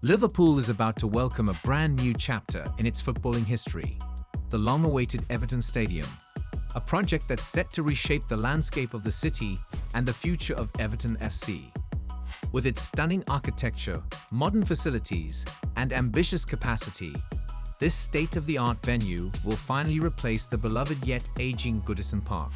Liverpool is about to welcome a brand new chapter in its footballing history, the long-awaited Everton Stadium, a project that's set to reshape the landscape of the city and the future of Everton FC. With its stunning architecture, modern facilities, and ambitious capacity, this state-of-the-art venue will finally replace the beloved yet aging Goodison Park.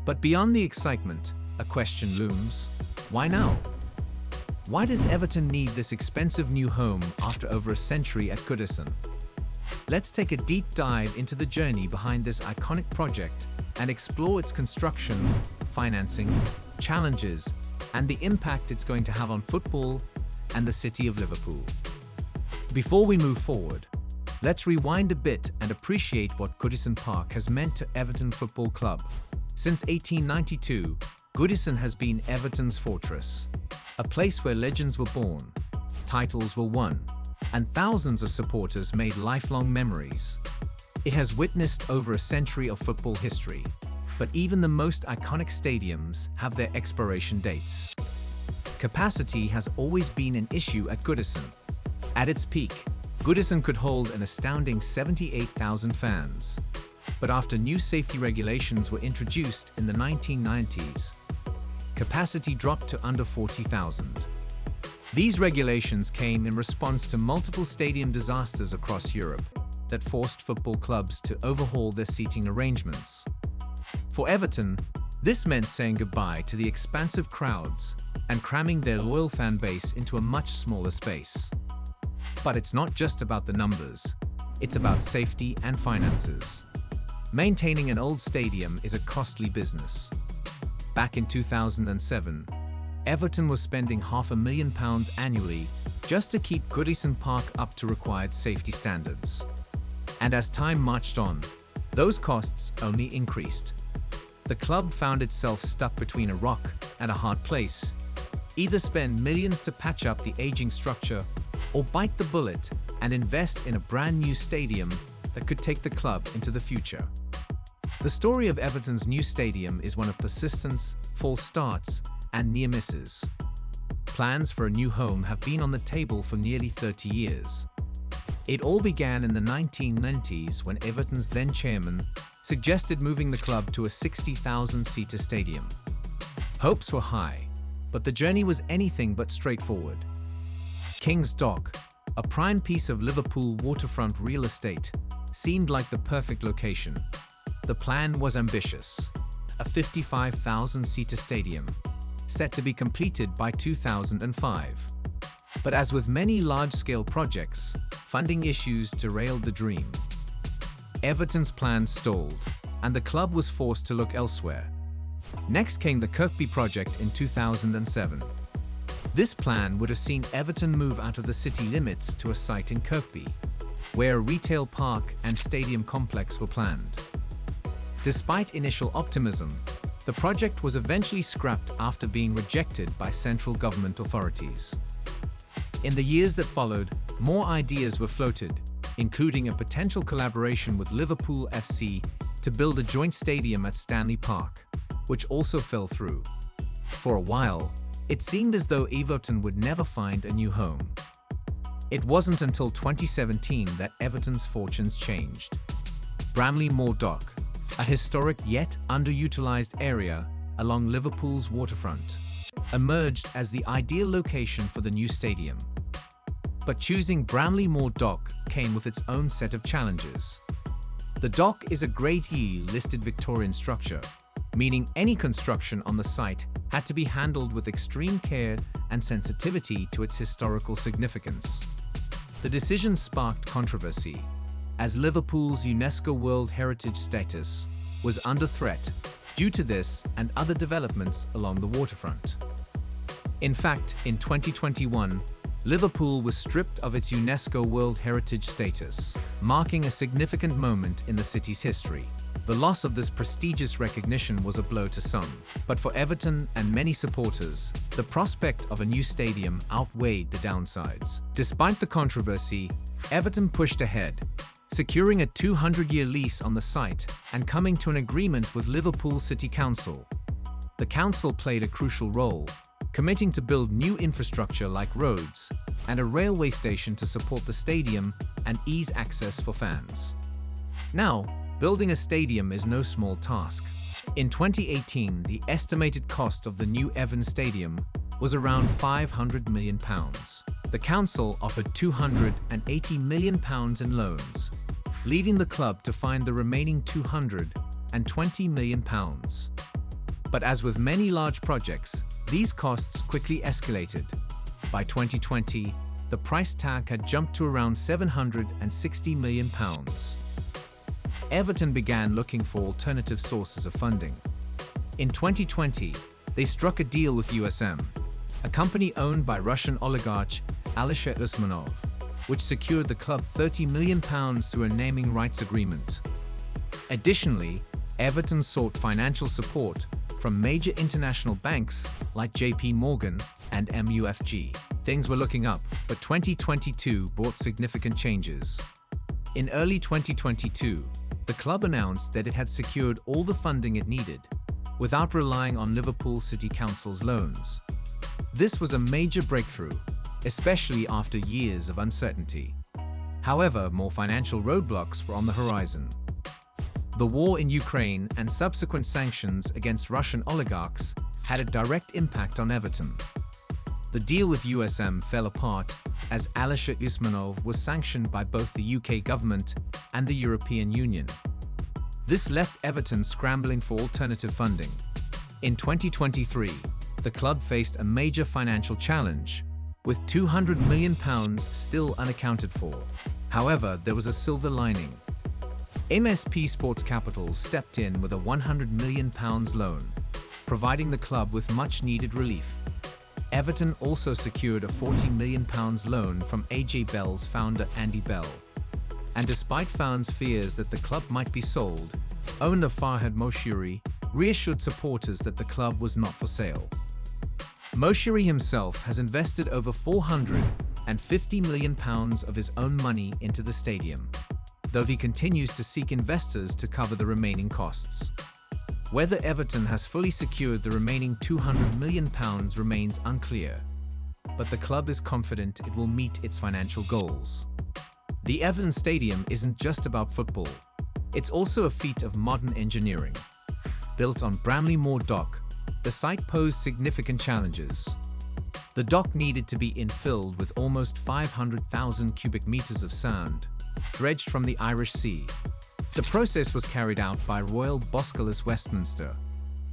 But beyond the excitement, a question looms: why now? Why does Everton need this expensive new home after over a century at Goodison? Let's take a deep dive into the journey behind this iconic project and explore its construction, financing, challenges, and the impact it's going to have on football and the city of Liverpool. Before we move forward, let's rewind a bit and appreciate what Goodison Park has meant to Everton Football Club. Since 1892, Goodison has been Everton's fortress, a place where legends were born, titles were won, and thousands of supporters made lifelong memories. It has witnessed over a century of football history, but even the most iconic stadiums have their expiration dates. Capacity has always been an issue at Goodison. At its peak, Goodison could hold an astounding 78,000 fans. But after new safety regulations were introduced in the 1990s, capacity dropped to under 40,000. These regulations came in response to multiple stadium disasters across Europe that forced football clubs to overhaul their seating arrangements. For Everton, this meant saying goodbye to the expansive crowds and cramming their loyal fan base into a much smaller space. But it's not just about the numbers, it's about safety and finances. Maintaining an old stadium is a costly business. Back in 2007, Everton was spending £500,000 annually just to keep Goodison Park up to required safety standards. And as time marched on, those costs only increased. The club found itself stuck between a rock and a hard place. Either spend millions to patch up the aging structure, or bite the bullet and invest in a brand new stadium that could take the club into the future. The story of Everton's new stadium is one of persistence, false starts, and near misses. Plans for a new home have been on the table for nearly 30 years. It all began in the 1990s when Everton's then chairman suggested moving the club to a 60,000-seater stadium. Hopes were high, but the journey was anything but straightforward. King's Dock, a prime piece of Liverpool waterfront real estate, seemed like the perfect location. The plan was ambitious: a 55,000-seater stadium, set to be completed by 2005. But as with many large-scale projects, funding issues derailed the dream. Everton's plans stalled, and the club was forced to look elsewhere. Next came the Kirkby project in 2007. This plan would have seen Everton move out of the city limits to a site in Kirkby, where a retail park and stadium complex were planned. Despite initial optimism, the project was eventually scrapped after being rejected by central government authorities. In the years that followed, more ideas were floated, including a potential collaboration with Liverpool FC to build a joint stadium at Stanley Park, which also fell through. For a while, it seemed as though Everton would never find a new home. It wasn't until 2017 that Everton's fortunes changed. Bramley-Moore Dock, a historic yet underutilized area along Liverpool's waterfront, emerged as the ideal location for the new stadium. But choosing Bramley-Moore Dock came with its own set of challenges. The dock is a Grade E listed Victorian structure, meaning any construction on the site had to be handled with extreme care and sensitivity to its historical significance. The decision sparked controversy, as Liverpool's UNESCO World Heritage status was under threat due to this and other developments along the waterfront. In fact, in 2021, Liverpool was stripped of its UNESCO World Heritage status, marking a significant moment in the city's history. The loss of this prestigious recognition was a blow to some, but for Everton and many supporters, the prospect of a new stadium outweighed the downsides. Despite the controversy, Everton pushed ahead, securing a 200-year lease on the site and coming to an agreement with Liverpool City Council. The council played a crucial role, committing to build new infrastructure like roads, and a railway station to support the stadium and ease access for fans. Now, building a stadium is no small task. In 2018, the estimated cost of the new Everton Stadium was around £500 million. The council offered £280 million in loans, leaving the club to find the remaining £220 million. But as with many large projects, these costs quickly escalated. By 2020, the price tag had jumped to around £760 million. Everton began looking for alternative sources of funding. In 2020, they struck a deal with USM, a company owned by Russian oligarch Alisher Usmanov, which secured the club £30 million through a naming rights agreement. Additionally, Everton sought financial support from major international banks like JP Morgan and MUFG. Things were looking up, but 2022 brought significant changes. In early 2022, the club announced that it had secured all the funding it needed, without relying on Liverpool City Council's loans. This was a major breakthrough, especially after years of uncertainty. However, more financial roadblocks were on the horizon. The war in Ukraine and subsequent sanctions against Russian oligarchs had a direct impact on Everton. The deal with USM fell apart as Alisher Usmanov was sanctioned by both the UK government and the European Union. This left Everton scrambling for alternative funding. In 2023, the club faced a major financial challenge, with £200 million still unaccounted for. However, there was a silver lining. MSP Sports Capital stepped in with a £100 million loan, providing the club with much-needed relief. Everton also secured a £40 million loan from AJ Bell's founder Andy Bell. And despite fans' fears that the club might be sold, owner Farhad Moshiri reassured supporters that the club was not for sale. Moshiri himself has invested over £450 million of his own money into the stadium, though he continues to seek investors to cover the remaining costs. Whether Everton has fully secured the remaining £200 million remains unclear, but the club is confident it will meet its financial goals. The Everton Stadium isn't just about football, it's also a feat of modern engineering. Built on Bramley-Moore Dock, the site posed significant challenges. The dock needed to be infilled with almost 500,000 cubic meters of sand, dredged from the Irish Sea. The process was carried out by Royal Boscalis Westminster,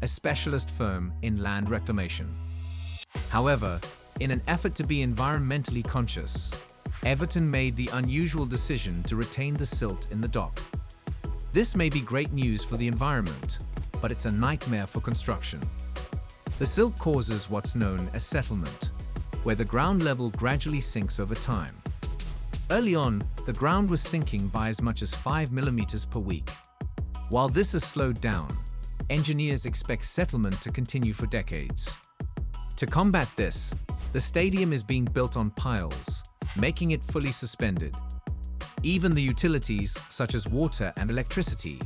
a specialist firm in land reclamation. However, in an effort to be environmentally conscious, Everton made the unusual decision to retain the silt in the dock. This may be great news for the environment, but it's a nightmare for construction. The silt causes what's known as settlement, where the ground level gradually sinks over time. Early on, the ground was sinking by as much as 5 millimeters per week. While this has slowed down, engineers expect settlement to continue for decades. To combat this, the stadium is being built on piles, making it fully suspended. Even the utilities, such as water and electricity,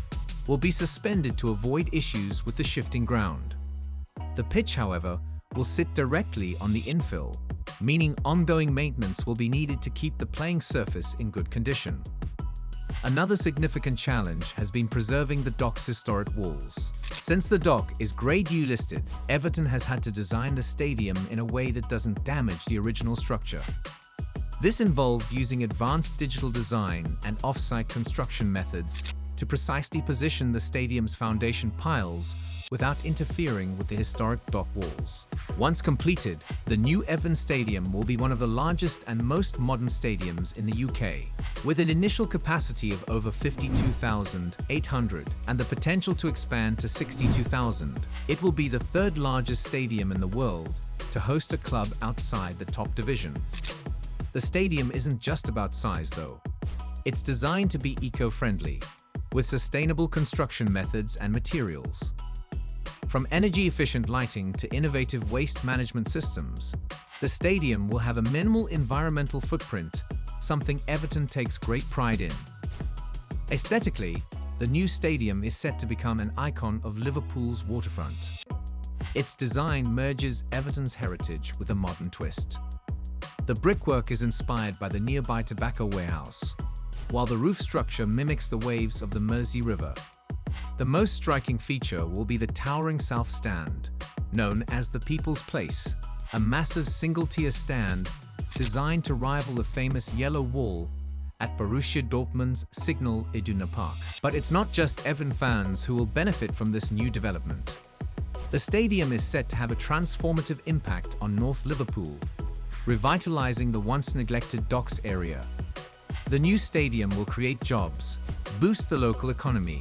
will be suspended to avoid issues with the shifting ground. The pitch, however, will sit directly on the infill, meaning ongoing maintenance will be needed to keep the playing surface in good condition. Another significant challenge has been preserving the dock's historic walls. Since the dock is Grade U listed, Everton has had to design the stadium in a way that doesn't damage the original structure. This involved using advanced digital design and off-site construction methods to precisely position the stadium's foundation piles without interfering with the historic dock walls. Once completed, the new Everton Stadium will be one of the largest and most modern stadiums in the UK, with an initial capacity of over 52,800 and the potential to expand to 62,000. It will be the third largest stadium in the world to host a club outside the top division. The stadium isn't just about size, though. It's designed to be eco-friendly, with sustainable construction methods and materials. From energy-efficient lighting to innovative waste management systems, the stadium will have a minimal environmental footprint, something Everton takes great pride in. Aesthetically, the new stadium is set to become an icon of Liverpool's waterfront. Its design merges Everton's heritage with a modern twist. The brickwork is inspired by the nearby tobacco warehouse, while the roof structure mimics the waves of the Mersey River. The most striking feature will be the towering south stand, known as the People's Place, a massive single-tier stand designed to rival the famous Yellow Wall at Borussia Dortmund's Signal Iduna Park. But it's not just Everton fans who will benefit from this new development. The stadium is set to have a transformative impact on North Liverpool, revitalizing the once-neglected docks area. The new stadium will create jobs, boost the local economy,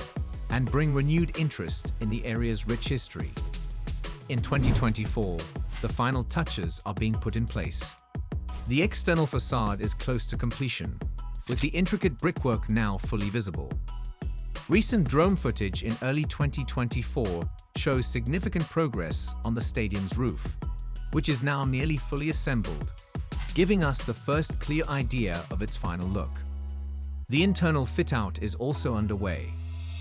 and bring renewed interest in the area's rich history. In 2024, the final touches are being put in place. The external facade is close to completion, with the intricate brickwork now fully visible. Recent drone footage in early 2024 shows significant progress on the stadium's roof, which is now nearly fully assembled, giving us the first clear idea of its final look. The internal fit-out is also underway,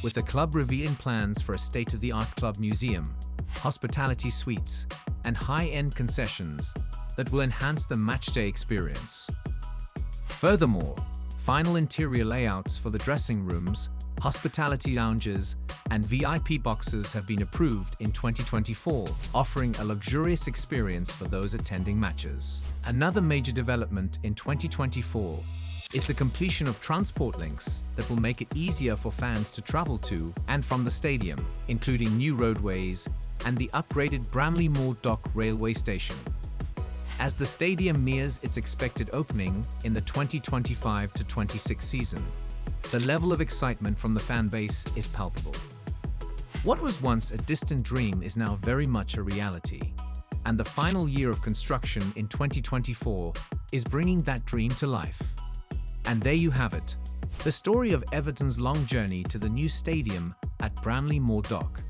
with the club revealing plans for a state-of-the-art club museum, hospitality suites, and high-end concessions that will enhance the matchday experience. Furthermore, final interior layouts for the dressing rooms, hospitality lounges, and VIP boxes have been approved in 2024, offering a luxurious experience for those attending matches. Another major development in 2024 is the completion of transport links that will make it easier for fans to travel to and from the stadium, including new roadways and the upgraded Bramley-Moore Dock railway station. As the stadium nears its expected opening in the 2025-26 season, the level of excitement from the fan base is palpable. What was once a distant dream is now very much a reality, and the final year of construction in 2024 is bringing that dream to life. And there you have it, the story of Everton's long journey to the new stadium at Bramley-Moore Dock.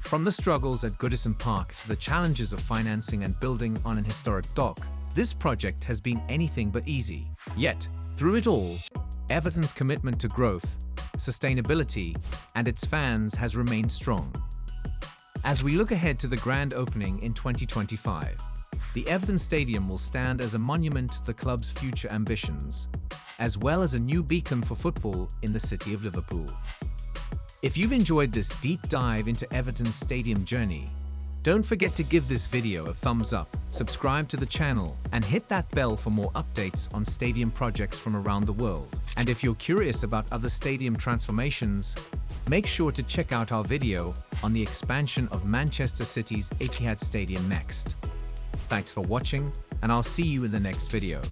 From the struggles at Goodison Park to the challenges of financing and building on an historic dock, this project has been anything but easy. Yet, through it all, Everton's commitment to growth, sustainability, and its fans has remained strong. As we look ahead to the grand opening in 2025, the Everton Stadium will stand as a monument to the club's future ambitions, as well as a new beacon for football in the city of Liverpool. If you've enjoyed this deep dive into Everton's stadium journey, don't forget to give this video a thumbs up, subscribe to the channel, and hit that bell for more updates on stadium projects from around the world. And if you're curious about other stadium transformations, make sure to check out our video on the expansion of Manchester City's Etihad Stadium next. Thanks for watching, and I'll see you in the next video.